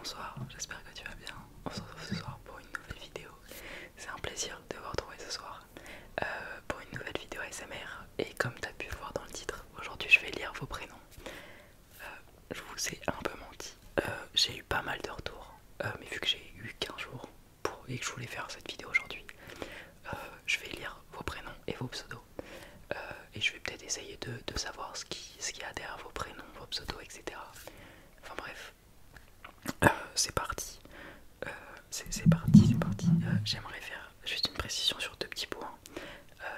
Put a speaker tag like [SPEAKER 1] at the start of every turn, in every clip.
[SPEAKER 1] Bonsoir, j'espère que tu vas bien. On se retrouve ce soir pour une nouvelle vidéo. C'est un plaisir de vous retrouver ce soir pour une nouvelle vidéo ASMR. Et comme tu as pu le voir dans le titre, aujourd'hui je vais lire vos prénoms. Je vous ai un peu menti. J'ai eu pas mal de retours, mais vu que j'ai eu qu'un jour et que je voulais faire cette vidéo aujourd'hui, je vais lire vos prénoms et vos pseudos. Et je vais peut-être essayer de savoir ce qu'il y a derrière vos prénoms, vos pseudos, etc. Enfin bref, c'est parti. C'est parti. J'aimerais faire juste une précision sur deux petits points.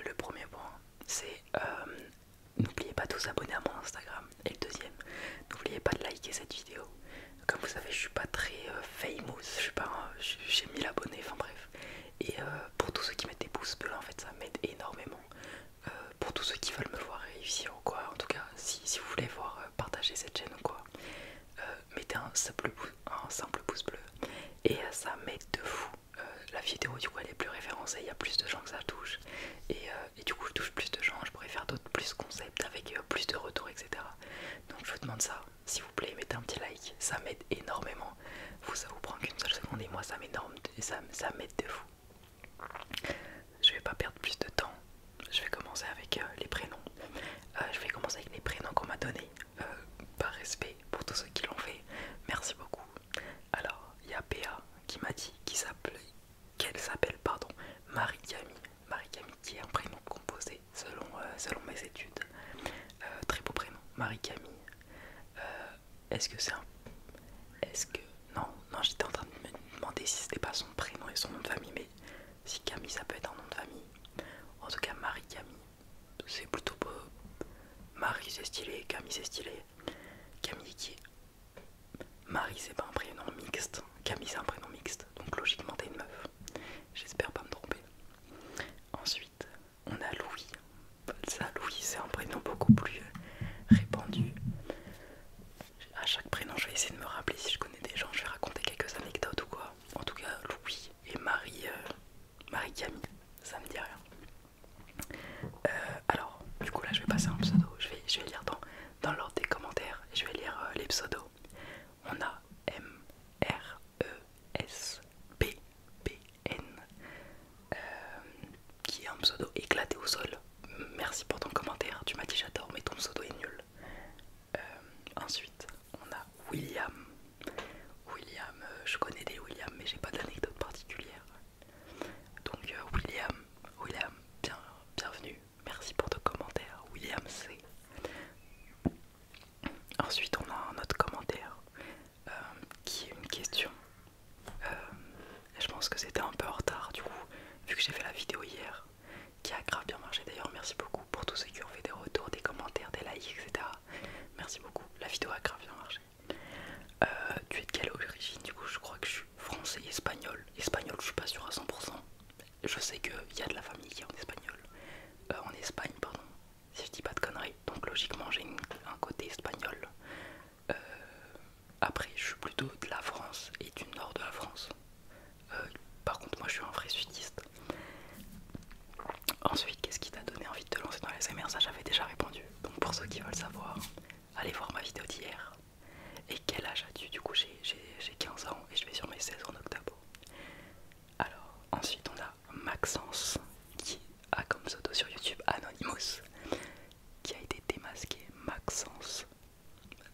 [SPEAKER 1] Le premier point, c'est n'oubliez pas de vous abonner à mon Instagram. Et le deuxième, n'oubliez pas de liker cette vidéo. Comme vous savez, je suis pas très famous, j'ai 1000 abonnés, enfin bref. Et pour tous ceux qui mettent des pouces bleus, en fait, ça m'aide énormément. Pour tous ceux qui veulent me voir réussir ou quoi, en tout cas, si vous voulez voir partager cette chaîne ou quoi, mettez un simple pouce bleu et ça m'aide de fou. La vidéo du coup elle est plus référencée, il y a plus de gens que ça touche et du coup je touche plus de gens, je pourrais faire d'autres plus concepts avec plus de retours, etc. Donc je vous demande ça, s'il vous plaît, mettez un petit like, ça m'aide énormément. Ça vous prend qu'une seule seconde et moi ça m'aide de fou. Je vais pas perdre plus de temps, je vais commencer avec les prénoms. Je vais commencer avec les prénoms qu'on m'a donnés par respect pour tous ceux qui l'ont fait. Merci beaucoup. Alors, il y a PA qui m'a dit qu'elle s'appelle Marie-Camille. Marie-Camille qui est un prénom composé selon mes études. Très beau prénom, Marie-Camille. Est-ce que c'est un... Est-ce que... Non, j'étais en train de me demander si c'était pas son prénom et son nom de famille, mais si Camille ça peut être un nom de famille. En tout cas, Marie-Camille, c'est plutôt beau. Marie c'est stylé, Camille c'est stylé. Camille qui est... Marie c'est pas un prénom mixte, Camille c'est un prénom mixte, donc logiquement t'es une meuf. J'espère pas me tromper. Ensuite, on a Louis. Ça, Louis c'est un prénom beaucoup plus répandu. À chaque prénom je vais essayer de me rappeler si je connais des gens, je vais raconter quelques anecdotes ou quoi. En tout cas, Louis et Marie-Camille, ça me dit rien. Alors, du coup là je vais passer un pseudo, je vais lire dans l'ordre des commentaires et je vais lire les pseudos. On a MRESPPN qui est un pseudo éclaté au sol. Merci pour ton commentaire, tu m'as dit j'adore mais ton pseudo est nul. Ensuite on a William. Je connais des William mais j'ai pas d'anecdote particulière. Donc William, bienvenue. Merci pour ton commentaire, William C. Ensuite, on a un autre commentaire qui est une question. Je pense que c'était un peu en retard, du coup, vu que j'ai fait la vidéo hier, qui a grave bien marché. D'ailleurs, merci beaucoup pour tous ceux qui ont fait des retours, des commentaires, des likes, etc. Merci beaucoup, la vidéo a grave bien marché. Tu es de quelle origine? Du coup, je crois que je suis français et espagnol. Espagnol, je suis pas sûr à 100%. Je sais qu'il y a de la famille qui est en espagnol. En Espagne, pardon, si je dis pas de conneries. Donc logiquement j'ai un côté espagnol. Après je suis plutôt de la France et du nord de la France. Par contre moi je suis un vrai sudiste. Ensuite, qu'est-ce qui t'a donné envie de te lancer dans la SMR? Ça j'avais déjà répondu. Donc pour ceux qui veulent savoir, allez voir ma vidéo d'hier. Et quel âge as-tu? Du coup j'ai 15 ans et je vais sur mes 16 en octobre. Alors ensuite on a Maxence qui a comme pseudo sur YouTube Anonymous, qui a été démasqué. Maxence.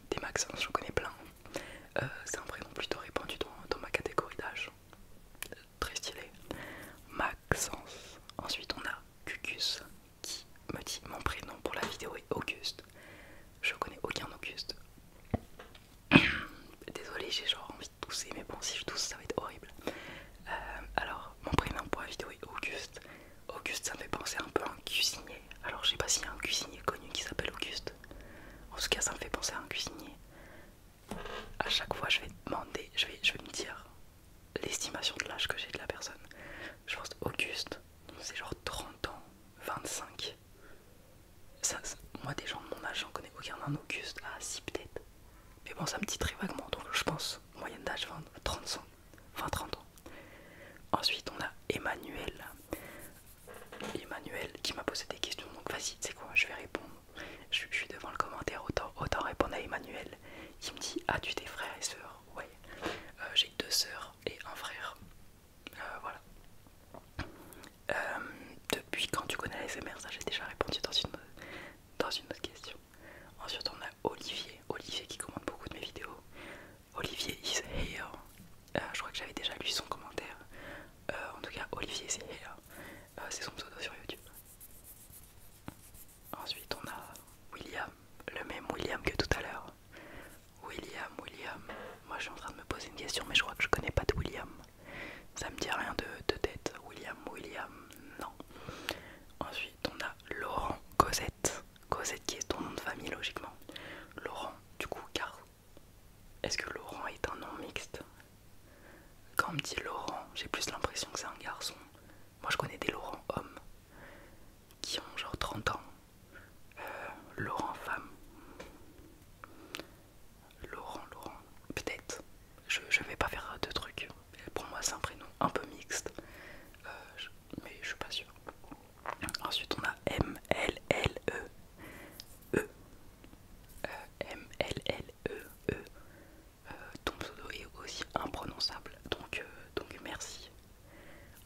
[SPEAKER 1] Des Maxence, j'en connais plein. C'est un prénom plutôt répandu dans ma catégorie d'âge. Très stylé. Maxence. Ensuite on a Cucus qui me dit mon prénom pour la vidéo est Auguste. Je connais aucun Auguste. Désolé, j'ai genre envie de tousser, mais bon, si je tousse ça va être horrible. Alors mon prénom pour la vidéo est Auguste. Auguste, ça me fait penser un peu à un cuisinier. Alors je sais pas s'il y a un cuisinier connu qui s'appelle Auguste. En tout cas ça me fait penser à un cuisinier. À chaque fois je vais demander, je vais me dire l'estimation de l'âge que j'ai de la personne. Je pense Auguste, c'est genre 30 ans, 25. Moi des gens de mon âge j'en connais aucun. Un Auguste, ah si peut-être. Mais bon ça me dit très vaguement, donc je pense moyenne d'âge 20-30 ans. Ensuite on a Emmanuel. Emmanuel qui m'a posé des questions, donc vas-y, tu sais quoi, je vais répondre. Je suis devant le commentaire, autant répondre à Emmanuel. Il me dit, as-tu des frères et sœurs? Ouais. Olivier is here. Je crois que j'avais déjà lu son commentaire. En tout cas, Olivier is here. C'est son pseudo sur YouTube. Ensuite, on a William, le même William que tout à l'heure. William. Moi, je suis en train de me poser une question, mais je crois que je connais pas de William. Ça me dit rien de tête. William, non. Ensuite, on a Laurent, Cosette qui est ton nom de famille logiquement. Laurent, du coup, car est-ce que Laurent est un nom mixte? Quand on me dit Laurent, j'ai plus l'impression que c'est un garçon. Moi, je connais des Laurent hommes qui ont genre 30 ans. Laurent femme. Laurent, peut-être. Je vais pas faire de trucs. Pour moi, c'est un prénom un peu mixte. Mais je suis pas sûr. Ensuite, on a M-L-L-E. M-L-L-E-E. Ton pseudo est aussi imprononçable. Donc merci.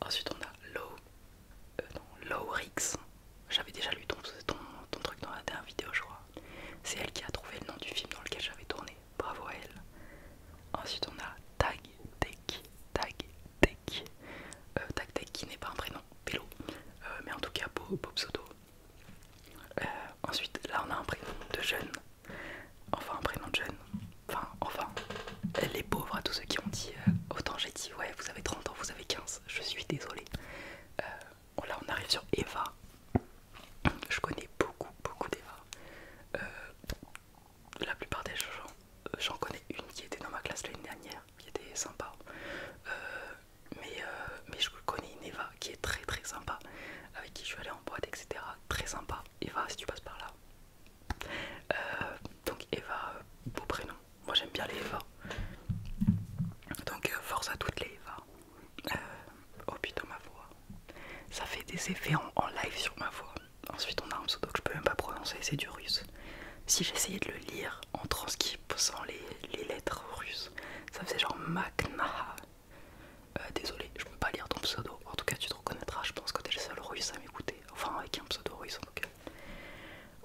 [SPEAKER 1] Ensuite, on a Lowrix. J'avais déjà lu ton truc dans la dernière vidéo, je crois. C'est elle qui a trouvé le nom du film dans lequel j'avais tourné. Bravo à elle. Ensuite, on a Tag Tech qui n'est pas un prénom, Pélo. Mais en tout cas, beau pseudo. Ensuite, là, on a un prénom de jeune. Enfin, un prénom de jeune. Enfin, les pauvres à tous ceux qui ont dit. Autant j'ai dit, ouais, vous avez 30 ans, vous avez 15. Je suis désolé. Là, on arrive sur Eva. Je connais beaucoup d'Eva. La plupart des gens, j'en connais une qui était dans ma classe l'année dernière, qui était sympa. Mais je connais une Eva qui est très sympa, avec qui je suis allé en boîte, etc. Très sympa. Eva, si tu passes par là. Donc Eva, beau prénom. Moi j'aime bien les Eva. Donc force à toutes les Eva. Oh putain, ma voix. Ça fait des effets en live sur ma voix. Ensuite on a un pseudo que je peux même pas prononcer, c'est du russe. Si j'essayais de le lire en transcripant les lettres russes, ça faisait genre Maknaha. Désolé, je peux pas lire ton pseudo. En tout cas, tu te reconnaîtras. Je pense que t'es le seul russe à m'écouter. Enfin, avec un pseudo russe en tout cas.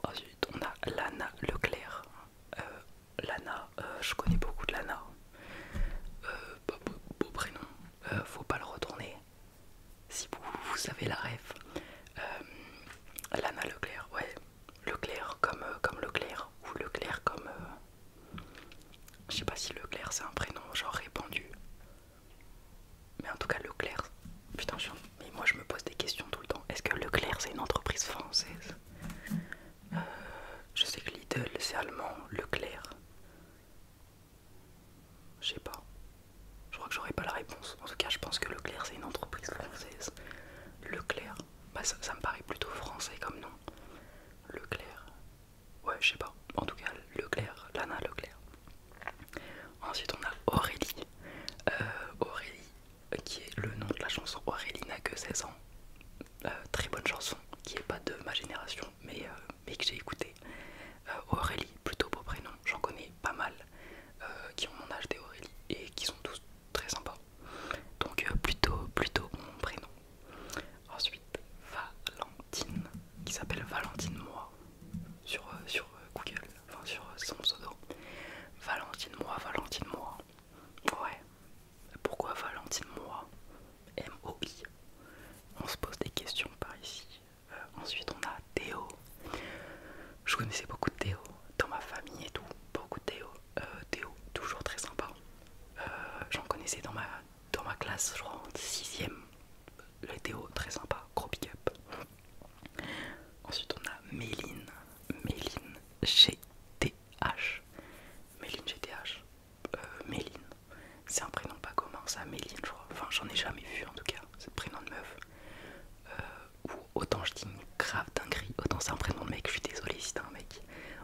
[SPEAKER 1] Ensuite, on a Lana Leclerc. Lana, je connais beaucoup de Lana. Beau prénom. Faut pas le retourner. Si vous savez la ref. Lana Leclerc, ouais. Leclerc comme Leclerc. Ou Leclerc comme. Je sais pas si Leclerc c'est un prénom genre répandu. Mais en tout cas, Leclerc. Putain, mais moi je me pose des questions tout le temps. Est-ce que Leclerc c'est une entreprise française? Je sais que Lidl c'est allemand. Leclerc. Je sais pas. Je crois que j'aurai pas la réponse. En tout cas, je pense que Leclerc c'est une entreprise française. Leclerc. Bah, ça me paraît plutôt français comme nom. Leclerc. Ouais, je sais pas. En tout cas, Leclerc. Lana Leclerc. Ensuite, on a Aurélie. Aurélie, qui est le nom de la chanson. Aurélie n'a que 16 ans. Très bonne chanson, qui est pas de ma génération, mais que j'ai écouté. Aurélie, plutôt beau prénom. J'en connais pas mal qui ont mon âge des Aurélie et qui sont tous très sympas. Donc plutôt bon prénom. Ensuite, Valentine, qui s'appelle Valentine Moi sur Google, enfin sur son pseudo. Valentine Moi. Ouais. Pourquoi Valentine Moi? M-O-I. On se pose des questions par ici. Ensuite on a Théo. Je connaissais beaucoup de Théo dans ma famille et tout. Beaucoup de Théo. Théo, toujours très sympa. J'en connaissais dans ma classe, je crois en 6ème. Le Théo, très sympa. Gros big up. Ensuite on a Méline. Méline GTH. Méline GTH. Méline. C'est un prénom pas commun ça, Méline je crois. Enfin j'en ai jamais vu en tout cas. C'est le prénom de meuf. Ou autant je dis une grave dinguerie, autant c'est un prénom de mec, je suis désolé si t'es un mec.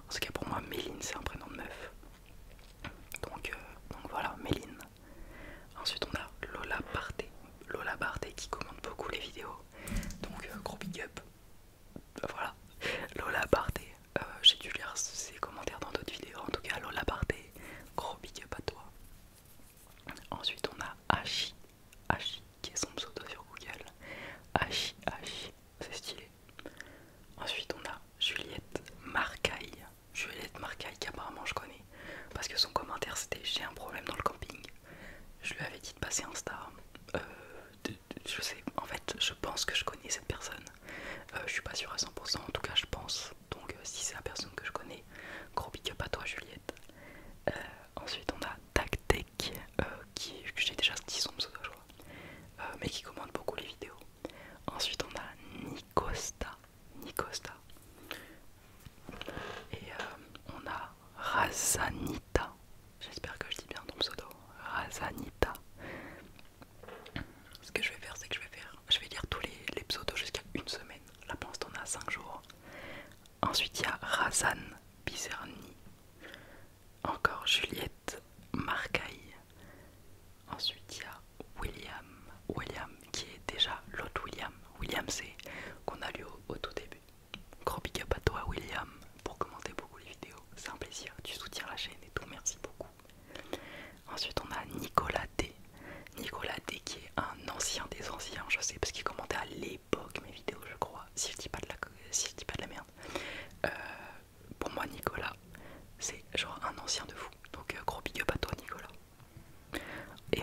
[SPEAKER 1] En tout cas pour moi Méline c'est un prénom de meuf. Donc voilà, Méline. Ensuite on a Lola Barté qui commente beaucoup les vidéos. Donc gros big up. Voilà. Lola Barté. J'ai dû lire ses commentaires dans d'autres vidéos. En tout cas Lola Barté, gros big up à toi. Ensuite on a Hachi qui est son pseudo sur Google. Hachi, c'est stylé.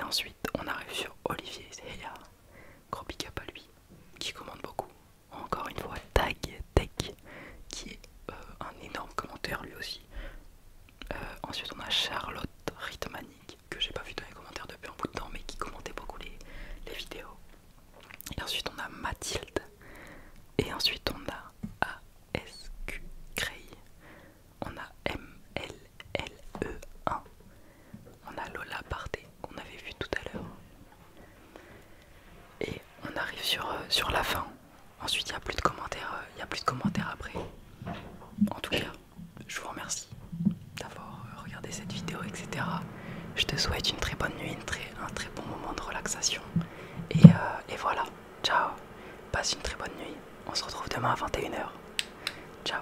[SPEAKER 1] ensuite on arrive sur Olivier Zéa, gros big up à lui, qui commande beaucoup. Encore une fois Tag Tech, qui est un énorme commentaire lui aussi. Ensuite on a Charlotte Ritmanic, que j'ai pas vu dans les commentaires depuis un bout de temps, mais qui commentait beaucoup les vidéos. Et ensuite on a Mathilde. Et ensuite on a ASQ Cray. On a MLLE1. On a Lola Barté qu'on avait vu tout à l'heure. Et on arrive sur la fin. Ensuite il n'y a plus de commentaires, après. En tout cas, je vous remercie d'avoir regardé cette vidéo, etc. Je te souhaite une très bonne nuit, un très bon moment de relaxation. Et voilà, ciao, passe une très bonne nuit. On se retrouve demain à 21 h. Ciao.